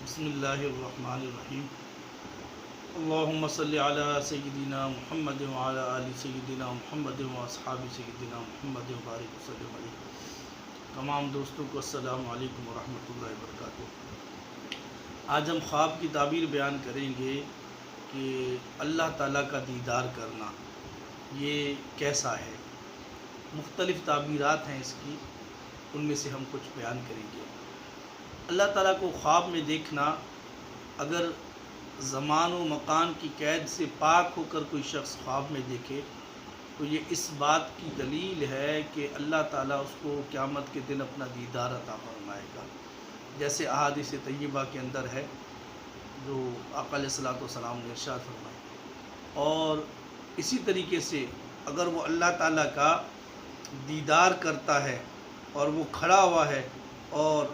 بسم اللہ الرحمن الرحیم اللہم صلی علی سیدنا محمد وعلی آل سیدنا محمد واصحاب سیدنا محمد وبارک وسلم علیہ۔ تمام دوستوں کو السلام علیکم ورحمۃ اللہ وبرکاتہ۔ آج ہم خواب کی تعبیر بیان کریں گے کہ اللہ تعالیٰ کا دیدار کرنا یہ کیسا ہے۔ مختلف تعبیرات ہیں اس کی، ان میں سے ہم کچھ بیان کریں گے۔ اللہ تعالیٰ کو خواب میں دیکھنا، اگر زمان و مکان کی قید سے پاک ہو کر کوئی شخص خواب میں دیکھے تو یہ اس بات کی دلیل ہے کہ اللہ تعالیٰ اس کو قیامت کے دن اپنا دیدار عطا فرمائے گا، جیسے احادیث طیبہ کے اندر ہے جو آقا علیہ الصلوۃ والسلام نے ارشاد فرمایا۔ اور اسی طریقے سے اگر وہ اللہ تعالیٰ کا دیدار کرتا ہے اور وہ کھڑا ہوا ہے اور